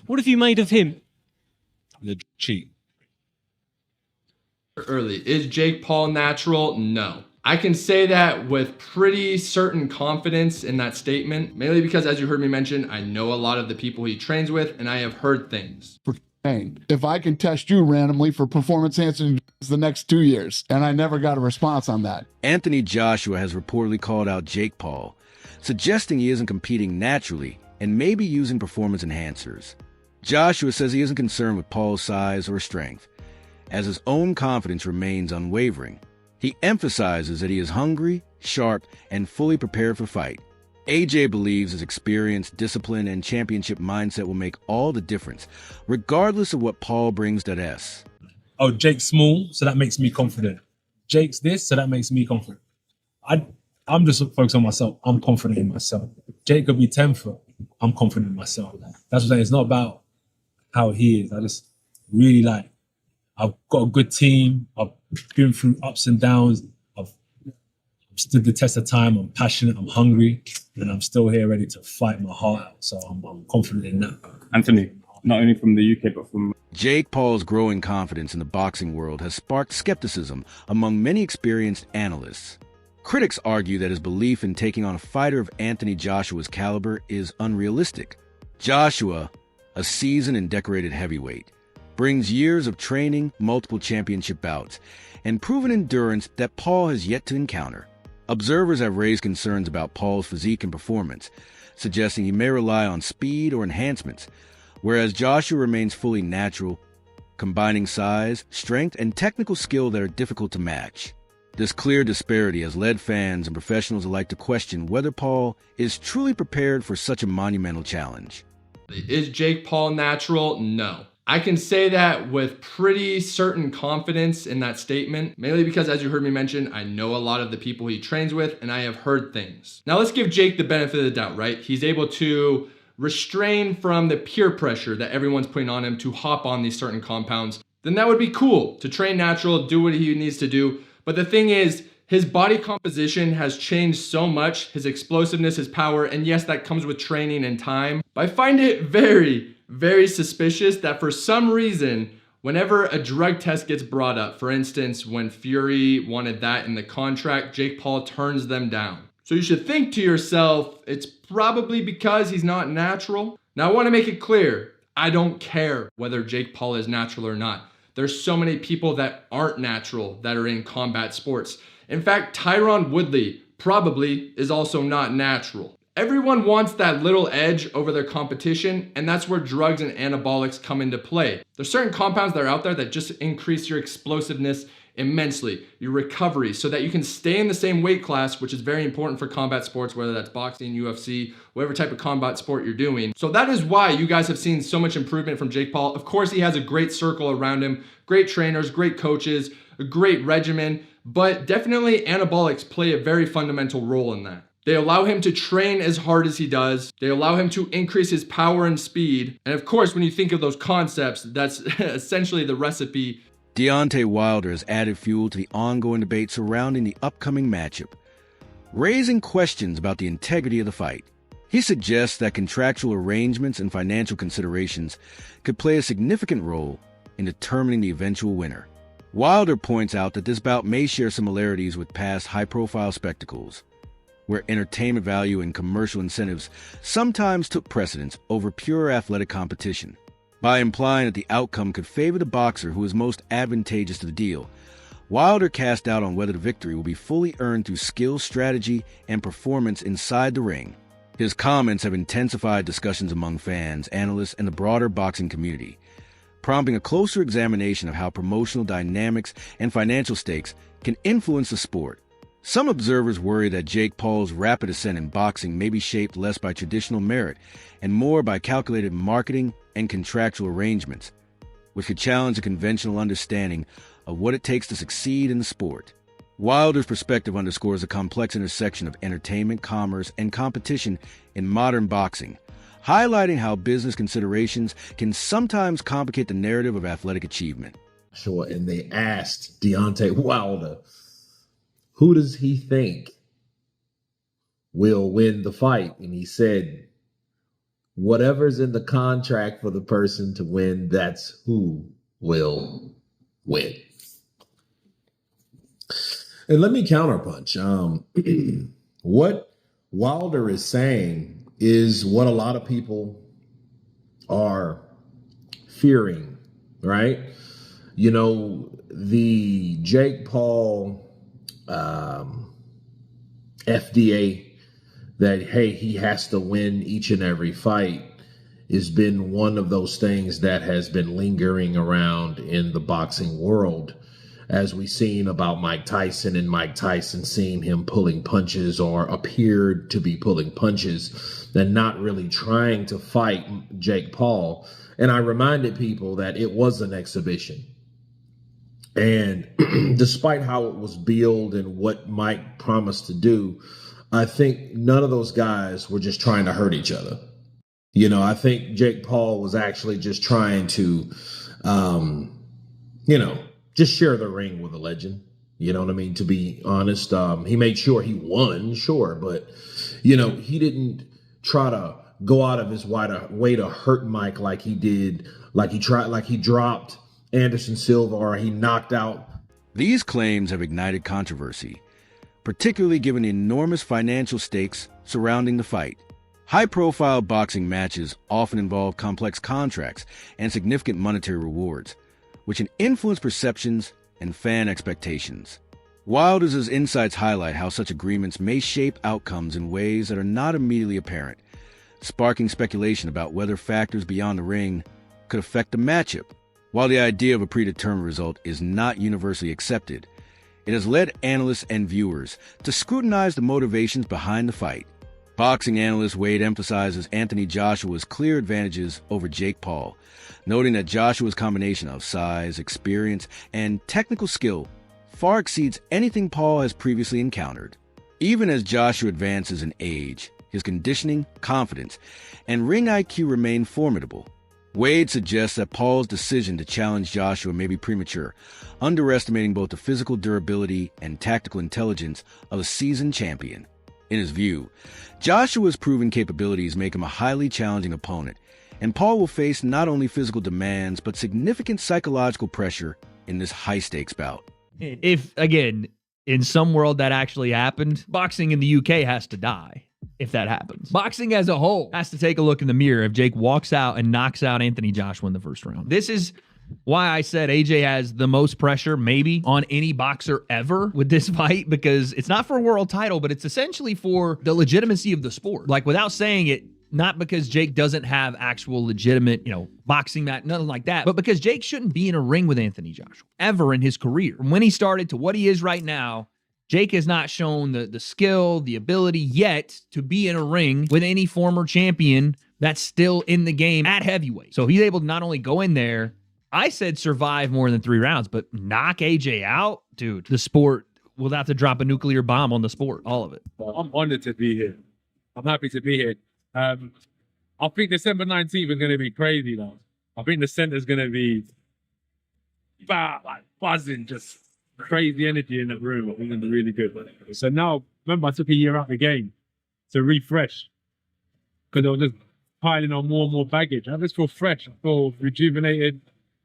What have you made of him? The cheat. Early. Is Jake Paul natural? No. I can say that with pretty certain confidence in that statement, mainly because, as you heard me mention, I know a lot of the people he trains with, and I have heard things. If I can test you randomly for performance enhancing the next 2 years, and I never got a response on that. Anthony Joshua has reportedly called out Jake Paul, suggesting he isn't competing naturally and maybe using performance enhancers. Joshua says he isn't concerned with Paul's size or strength, as his own confidence remains unwavering. He emphasizes that he is hungry, sharp, and fully prepared for fight. AJ believes his experience, discipline, and championship mindset will make all the difference, regardless of what Paul brings to S. Oh, Jake's small, so that makes me confident. Jake's this, so that makes me confident. I'm just focused on myself. I'm confident in myself. Jake could be 10 foot. I'm confident in myself. That's what I'm saying. It's not about how he is. I just really I've got a good team. I've been through ups and downs. I've stood the test of time. I'm passionate. I'm hungry. And I'm still here ready to fight my heart out. So I'm confident in that. Anthony, not only from the UK, but from... Jake Paul's growing confidence in the boxing world has sparked skepticism among many experienced analysts. Critics argue that his belief in taking on a fighter of Anthony Joshua's caliber is unrealistic. Joshua, a seasoned and decorated heavyweight, brings years of training, multiple championship bouts, and proven endurance that Paul has yet to encounter. Observers have raised concerns about Paul's physique and performance, suggesting he may rely on speed or enhancements, whereas Joshua remains fully natural, combining size, strength, and technical skill that are difficult to match. This clear disparity has led fans and professionals alike to question whether Paul is truly prepared for such a monumental challenge. Is Jake Paul natural? No. I can say that with pretty certain confidence in that statement, mainly because, as you heard me mention, I know a lot of the people he trains with, and I have heard things. Now let's give Jake the benefit of the doubt, right? He's able to restrain from the peer pressure that everyone's putting on him to hop on these certain compounds. Then that would be cool to train natural, do what he needs to do. But the thing is, his body composition has changed so much, his explosiveness, his power, and yes, that comes with training and time. But I find it very, very suspicious that for some reason, whenever a drug test gets brought up, for instance, when Fury wanted that in the contract, Jake Paul turns them down. So you should think to yourself, it's probably because he's not natural. Now I want to make it clear, I don't care whether Jake Paul is natural or not. There's so many people that aren't natural that are in combat sports. In fact, Tyron Woodley probably is also not natural. Everyone wants that little edge over their competition, and that's where drugs and anabolics come into play. There's certain compounds that are out there that just increase your explosiveness immensely, your recovery, so that you can stay in the same weight class, which is very important for combat sports, whether that's boxing, UFC, whatever type of combat sport you're doing. So that is why you guys have seen so much improvement from Jake Paul. Of course, he has a great circle around him, great trainers, great coaches, a great regimen, but definitely anabolics play a very fundamental role in that. They allow him to train as hard as he does. They allow him to increase his power and speed. And of course, when you think of those concepts, that's essentially the recipe. Deontay Wilder has added fuel to the ongoing debate surrounding the upcoming matchup, raising questions about the integrity of the fight. He suggests that contractual arrangements and financial considerations could play a significant role in determining the eventual winner. Wilder points out that this bout may share similarities with past high-profile spectacles, where entertainment value and commercial incentives sometimes took precedence over pure athletic competition. By implying that the outcome could favor the boxer who is most advantageous to the deal, Wilder cast doubt on whether the victory will be fully earned through skill, strategy, and performance inside the ring. His comments have intensified discussions among fans, analysts, and the broader boxing community, prompting a closer examination of how promotional dynamics and financial stakes can influence the sport. Some observers worry that Jake Paul's rapid ascent in boxing may be shaped less by traditional merit and more by calculated marketing and contractual arrangements, which could challenge a conventional understanding of what it takes to succeed in the sport. Wilder's perspective underscores the complex intersection of entertainment, commerce, and competition in modern boxing, highlighting how business considerations can sometimes complicate the narrative of athletic achievement. Sure, and they asked Deontay Wilder, who does he think will win the fight? And he said, whatever's in the contract for the person to win, that's who will win. And let me counterpunch. What Wilder is saying is what a lot of people are fearing, right? You know, the Jake Paul FDA that, hey, he has to win each and every fight has been one of those things that has been lingering around in the boxing world, as we've seen about Mike Tyson, and Mike Tyson seeing him pulling punches or appeared to be pulling punches and not really trying to fight Jake Paul. And I reminded people that it was an exhibition. And despite how it was billed and what Mike promised to do, I think none of those guys were just trying to hurt each other. You know, I think Jake Paul was actually just trying to, just share the ring with a legend. You know what I mean? To be honest, he made sure he won, sure. But, he didn't try to go out of his way to hurt Mike like he did, like he dropped Anderson Silva or he knocked out. These claims have ignited controversy, particularly given the enormous financial stakes surrounding the fight. High-profile boxing matches often involve complex contracts and significant monetary rewards, which can influence perceptions and fan expectations. Wilder's insights highlight how such agreements may shape outcomes in ways that are not immediately apparent, sparking speculation about whether factors beyond the ring could affect the matchup. While the idea of a predetermined result is not universally accepted, it has led analysts and viewers to scrutinize the motivations behind the fight. Boxing analyst Wade emphasizes Anthony Joshua's clear advantages over Jake Paul, noting that Joshua's combination of size, experience, and technical skill far exceeds anything Paul has previously encountered. Even as Joshua advances in age, his conditioning, confidence, and ring IQ remain formidable. Wade suggests that Paul's decision to challenge Joshua may be premature, underestimating both the physical durability and tactical intelligence of a seasoned champion. In his view, Joshua's proven capabilities make him a highly challenging opponent, and Paul will face not only physical demands but significant psychological pressure in this high-stakes bout. If, again, in some world that actually happened, boxing in the UK has to die. If that happens, boxing as a whole has to take a look in the mirror if Jake walks out and knocks out Anthony Joshua in the first round. This is why I said AJ has the most pressure maybe on any boxer ever with this fight, because it's not for a world title, but it's essentially for the legitimacy of the sport. Like, without saying it, not because Jake doesn't have actual legitimate, boxing match, nothing like that, but because Jake shouldn't be in a ring with Anthony Joshua ever in his career. From when he started to what he is right now, Jake has not shown the skill, the ability yet to be in a ring with any former champion that's still in the game at heavyweight. So he's able to not only go in there, I said survive more than 3 rounds, but knock AJ out, dude. The sport will have to drop a nuclear bomb on the sport, all of it. Well, I'm honored to be here. I'm happy to be here. I think December 19th is going to be crazy, though. I think the center's going to be buzzing, just crazy energy in the room. I think it'll be really good. So now, remember, I took a year out of the game to refresh because I was just piling on more and more baggage. I just feel fresh. I feel rejuvenated.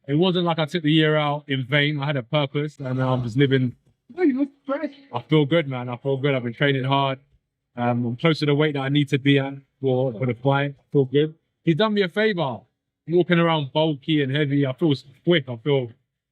It wasn't like I took the year out in vain. I had a purpose, and I'm just living. Oh, you look fresh. I feel good, man. I feel good. I've been training hard. I'm close to the weight that I need to be at for the fight. I feel good. He's done me a favor. Walking around bulky and heavy. I feel quick. I feel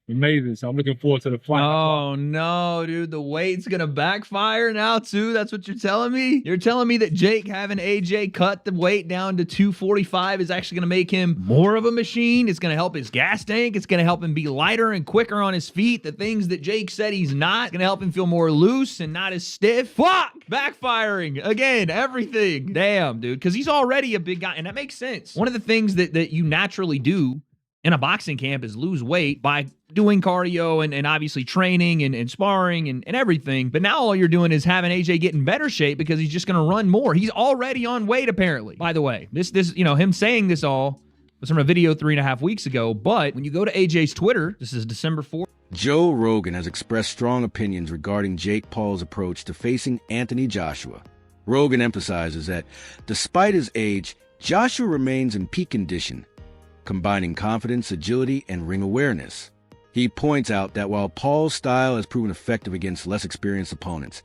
amazing. So I'm looking forward to the fight. Oh no, dude, the weight's gonna backfire now too. That's what you're telling me? You're telling me that Jake having AJ cut the weight down to 245 is actually gonna make him more of a machine? It's gonna help his gas tank. It's gonna help him be lighter and quicker on his feet. The things that Jake said he's not. It's gonna help him feel more loose and not as stiff. Fuck! Backfiring again. Everything. Damn, dude. Because he's already a big guy, and that makes sense. One of the things that you naturally do in a boxing camp is lose weight by doing cardio and obviously training and sparring and everything. But now all you're doing is having AJ get in better shape because he's just going to run more. He's already on weight, apparently. By the way, this him saying this all was from a video 3.5 weeks ago. But when you go to AJ's Twitter, this is December 4th. Joe Rogan has expressed strong opinions regarding Jake Paul's approach to facing Anthony Joshua. Rogan emphasizes that despite his age, Joshua remains in peak condition, combining confidence, agility, and ring awareness. He points out that while Paul's style has proven effective against less experienced opponents,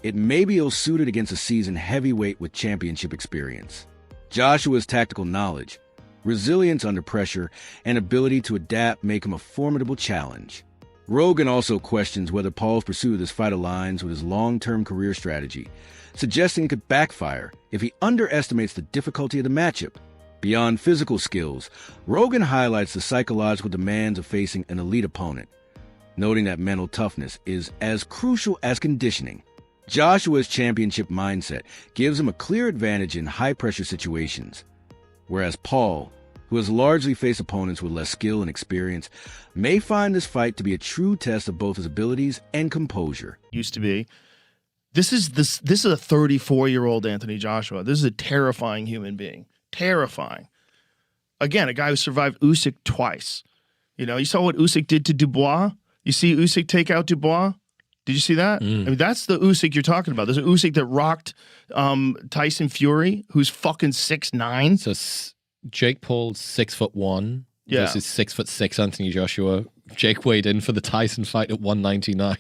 it may be ill-suited against a seasoned heavyweight with championship experience. Joshua's tactical knowledge, resilience under pressure, and ability to adapt make him a formidable challenge. Rogan also questions whether Paul's pursuit of this fight aligns with his long-term career strategy, suggesting it could backfire if he underestimates the difficulty of the matchup. Beyond physical skills, Rogan highlights the psychological demands of facing an elite opponent, noting that mental toughness is as crucial as conditioning. Joshua's championship mindset gives him a clear advantage in high-pressure situations, whereas Paul, who has largely faced opponents with less skill and experience, may find this fight to be a true test of both his abilities and composure. Used to be. This is a 34-year-old Anthony Joshua. This is a terrifying human being. Terrifying. Again, a guy who survived Usyk twice. You know, you saw what Usyk did to Dubois. You see Usyk take out Dubois? Did you see that? I mean, that's the Usyk you're talking about. There's an Usyk that rocked Tyson Fury, who's fucking 6'9". So Jake Paul's 6'1" versus 6'6" Anthony Joshua. Jake weighed in for the Tyson fight at 199.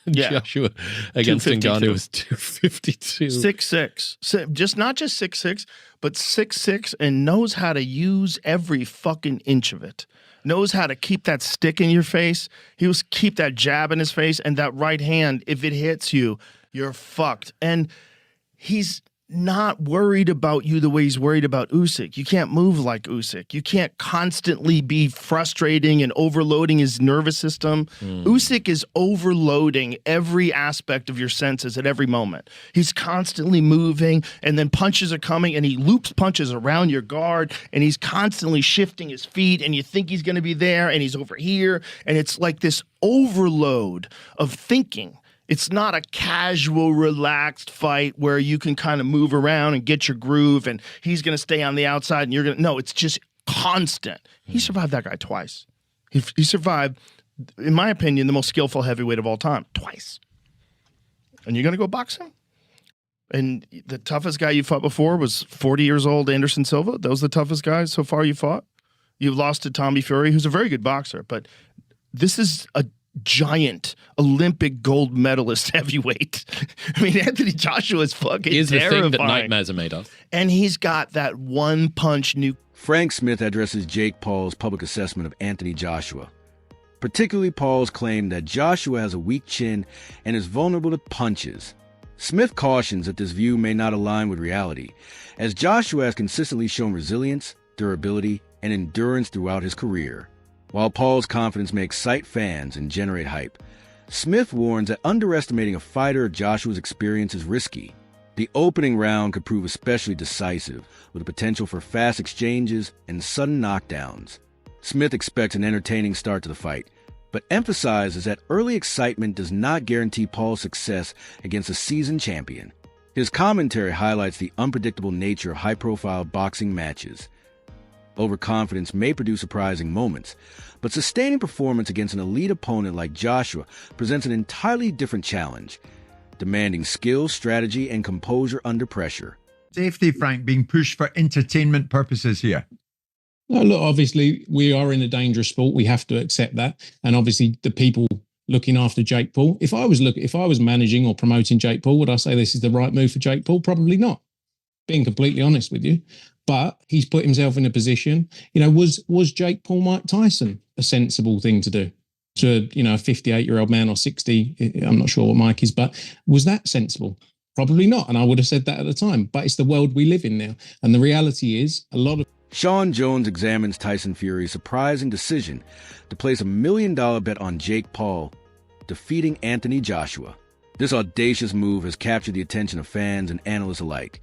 Yeah. Joshua against Ngannou was 252. 6'6". Not just 6'6", but 6'6", and knows how to use every fucking inch of it. Knows how to keep that stick in your face. He was keep that jab in his face, and that right hand, if it hits you, you're fucked. And he's not worried about you the way he's worried about Usyk. You can't move like Usyk. You can't constantly be frustrating and overloading his nervous system. Usyk is overloading every aspect of your senses at every moment. He's constantly moving, and then punches are coming, and he loops punches around your guard, and he's constantly shifting his feet, and you think he's going to be there, and he's over here, and it's like this overload of thinking. It's not a casual, relaxed fight where you can kind of move around and get your groove and he's going to stay on the outside and you're going to... No, it's just constant. He survived that guy twice. He survived, in my opinion, the most skillful heavyweight of all time. Twice. And you're going to go box him? And the toughest guy you fought before was 40 years old Anderson Silva? That was the toughest guy so far you fought? You lost to Tommy Fury, who's a very good boxer, but this is a giant Olympic gold medalist heavyweight. I mean, Anthony Joshua is fucking Here's terrifying. the thing that nightmares are made of. And he's got that one punch nuke. Frank Smith addresses Jake Paul's public assessment of Anthony Joshua, particularly Paul's claim that Joshua has a weak chin and is vulnerable to punches. Smith cautions that this view may not align with reality, as Joshua has consistently shown resilience, durability, and endurance throughout his career. While Paul's confidence may excite fans and generate hype, Smith warns that underestimating a fighter of Joshua's experience is risky. The opening round could prove especially decisive, with the potential for fast exchanges and sudden knockdowns. Smith expects an entertaining start to the fight, but emphasizes that early excitement does not guarantee Paul's success against a seasoned champion. His commentary highlights the unpredictable nature of high-profile boxing matches. Overconfidence may produce surprising moments, but sustaining performance against an elite opponent like Joshua presents an entirely different challenge, demanding skill, strategy, and composure under pressure. Safety, Frank, being pushed for entertainment purposes here. Well, look, obviously, we are in a dangerous sport. We have to accept that. And obviously, the people looking after Jake Paul, if I was managing or promoting Jake Paul, would I say this is the right move for Jake Paul? Probably not, being completely honest with you. But he's put himself in a position, was Jake Paul Mike Tyson a sensible thing to do? To, a 58-year-old man or 60, I'm not sure what Mike is, but was that sensible? Probably not. And I would have said that at the time. But it's the world we live in now. And the reality is a lot of... Sean Jones examines Tyson Fury's surprising decision to place $1 million bet on Jake Paul defeating Anthony Joshua. This audacious move has captured the attention of fans and analysts alike,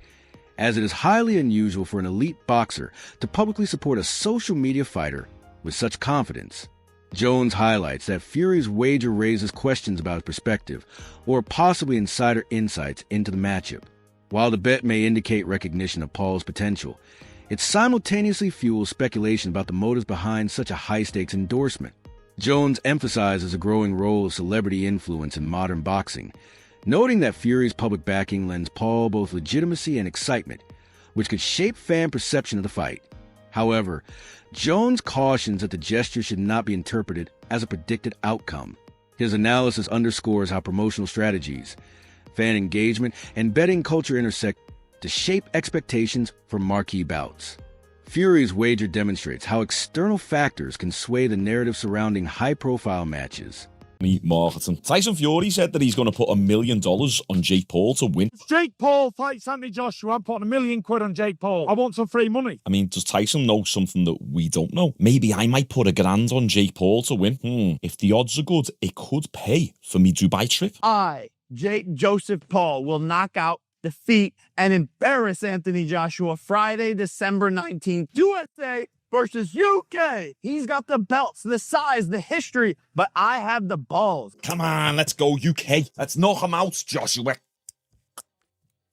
as it is highly unusual for an elite boxer to publicly support a social media fighter with such confidence. Jones highlights that Fury's wager raises questions about his perspective or possibly insider insights into the matchup. While the bet may indicate recognition of Paul's potential, it simultaneously fuels speculation about the motives behind such a high-stakes endorsement. Jones emphasizes a growing role of celebrity influence in modern boxing, noting that Fury's public backing lends Paul both legitimacy and excitement, which could shape fan perception of the fight. However, Jones cautions that the gesture should not be interpreted as a predicted outcome. His analysis underscores how promotional strategies, fan engagement, and betting culture intersect to shape expectations for marquee bouts. Fury's wager demonstrates how external factors can sway the narrative surrounding high-profile matches. Marketing. Tyson Fury said that he's going to put $1 million on Jake Paul to win. If Jake Paul fights Anthony Joshua, I'm putting £1 million on Jake Paul. I want some free money. I mean, does Tyson know something that we don't know? Maybe I might put $1,000 on Jake Paul to win. If the odds are good, it could pay for me Dubai trip. Jake Joseph Paul, will knock out, defeat, and embarrass Anthony Joshua Friday, December 19th. USA versus UK. He's got the belts, the size, the history, but I have the balls. Come on, let's go UK. Let's knock him out, Joshua.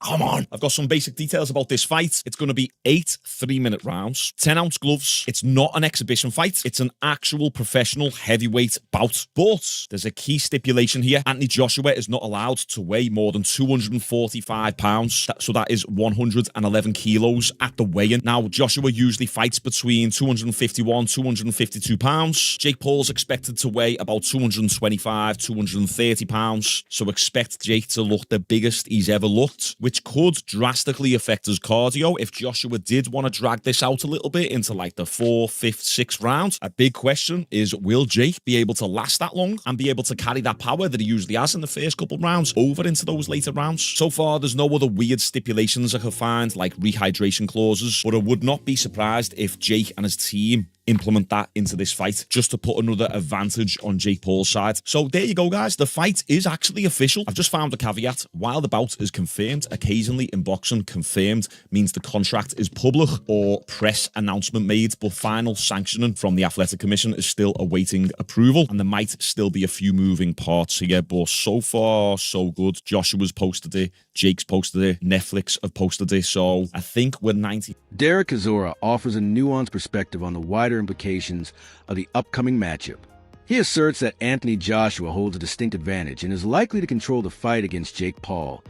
Come on. I've got some basic details about this fight. It's going to be 8 3-minute rounds, 10-ounce gloves. It's not an exhibition fight. It's an actual professional heavyweight bout. But there's a key stipulation here. Anthony Joshua is not allowed to weigh more than 245 pounds. So that is 111 kilos at the weigh-in. Now, Joshua usually fights between 251, 252 pounds. Jake Paul's expected to weigh about 225, 230 pounds. So expect Jake to look the biggest he's ever looked, which could drastically affect his cardio if Joshua did want to drag this out a little bit into like the 4th, 5th, 6th round. A big question is, will Jake be able to last that long and be able to carry that power that he usually has in the first couple of rounds over into those later rounds? So far, there's no other weird stipulations I could find, like rehydration clauses, but I would not be surprised if Jake and his team implement that into this fight just to put another advantage on Jake Paul's side. So there you go, guys. The fight is actually official. I've just found a caveat. While the bout is confirmed, occasionally in boxing, confirmed means the contract is public or press announcement made, but final sanctioning from the Athletic Commission is still awaiting approval, and there might still be a few moving parts here, but so far, so good. Joshua's posted it, Jake's posted it, Netflix have posted it, so I think we're 90. Derek Chisora offers a nuanced perspective on the wider implications of the upcoming matchup. He asserts that Anthony Joshua holds a distinct advantage and is likely to control the fight against Jake Paul,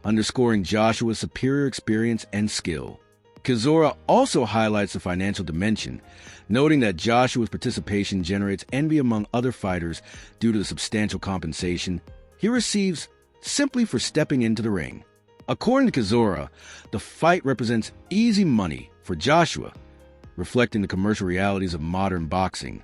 underscoring Joshua's superior experience and skill. Chisora also highlights the financial dimension, noting that Joshua's participation generates envy among other fighters due to the substantial compensation he receives simply for stepping into the ring. According to Chisora, the fight represents easy money for Joshua, reflecting the commercial realities of modern boxing,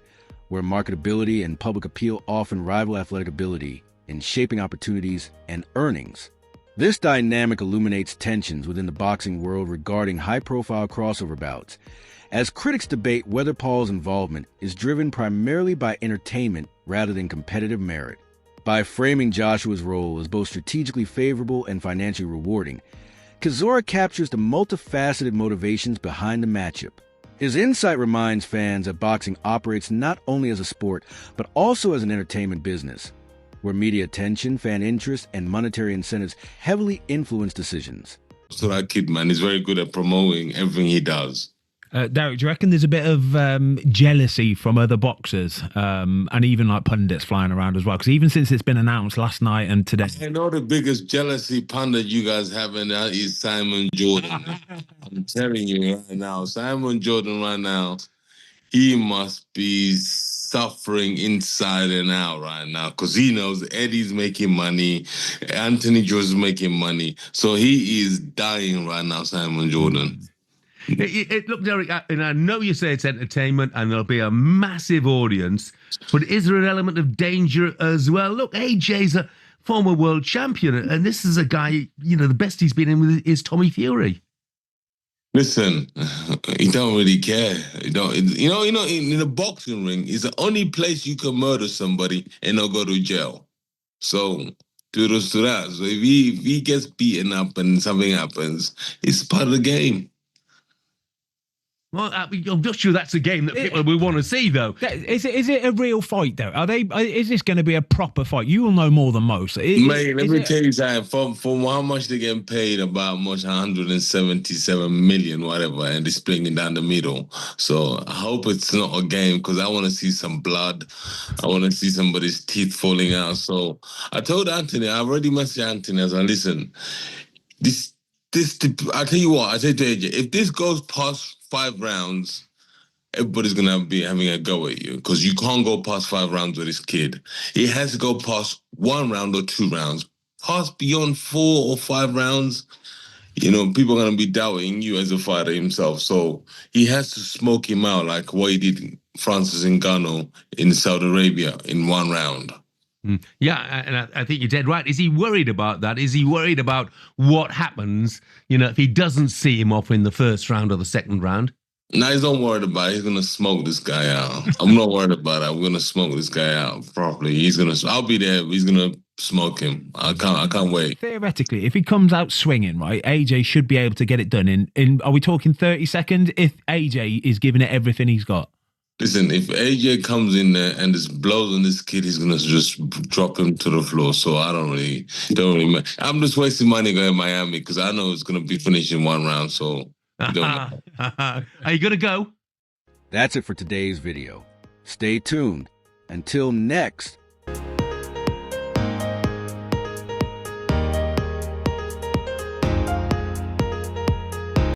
where marketability and public appeal often rival athletic ability in shaping opportunities and earnings. This dynamic illuminates tensions within the boxing world regarding high-profile crossover bouts, as critics debate whether Paul's involvement is driven primarily by entertainment rather than competitive merit. By framing Joshua's role as both strategically favorable and financially rewarding, Chisora captures the multifaceted motivations behind the matchup. His insight reminds fans that boxing operates not only as a sport, but also as an entertainment business, where media attention, fan interest, and monetary incentives heavily influence decisions. So that kid, man, is very good at promoting everything he does. Derek, do you reckon there's a bit of jealousy from other boxers and even like pundits flying around as well? Because even since it's been announced last night and today. I know the biggest jealousy pundit you guys have in that is Simon Jordan. I'm telling you right now, Simon Jordan right now, he must be suffering inside and out right now because he knows Eddie's making money, Anthony Josh's making money. So he is dying right now, Simon Jordan. Look, Derek, and I know you say it's entertainment and there'll be a massive audience, but is there an element of danger as well? Look, AJ's a former world champion, and this is a guy, you know, the best he's been in with is Tommy Fury. Listen, he don't really care. He don't, you know, in the boxing ring is the only place you can murder somebody and not go to jail. So kudos to that. So if he gets beaten up and something happens, it's part of the game. Well, I'm not sure that's a game that people will want to see, though. Is it a real fight, though? Is this going to be a proper fight? You will know more than most. Mate, let me tell you something. From how much they're getting paid, about much 177 million, whatever, and they're splitting down the middle. So I hope it's not a game because I want to see some blood. I want to see somebody's teeth falling out. So I told Anthony, I already messaged Anthony. I was like, listen, I tell you what, I say to AJ, if this goes past 5 rounds, everybody's gonna be having a go at you because you can't go past 5 rounds with this kid. It has to go past 1 round or 2 rounds. Past beyond 4 or 5 rounds, you know, people are gonna be doubting you as a fighter himself. So he has to smoke him out like what he did Francis Ngannou in Saudi Arabia in 1 round. Yeah, and I think you're dead right. Is he worried about that? Is he worried about what happens, you know, if he doesn't see him off in the first round or the second round? No, he's not worried about it. He's gonna smoke this guy out. I'm not worried about it. I'm gonna smoke this guy out properly. I'll be there. He's gonna smoke him. I can't wait. Theoretically, if he comes out swinging, right, AJ should be able to get it done in are we talking 30 seconds if AJ is giving it everything he's got? Listen, if AJ comes in there and just blows on this kid, he's gonna just drop him to the floor. So I don't really. I'm just wasting money going to Miami because I know it's gonna be finished in 1 round. So you don't Are you gonna go? That's it for today's video. Stay tuned. Until next,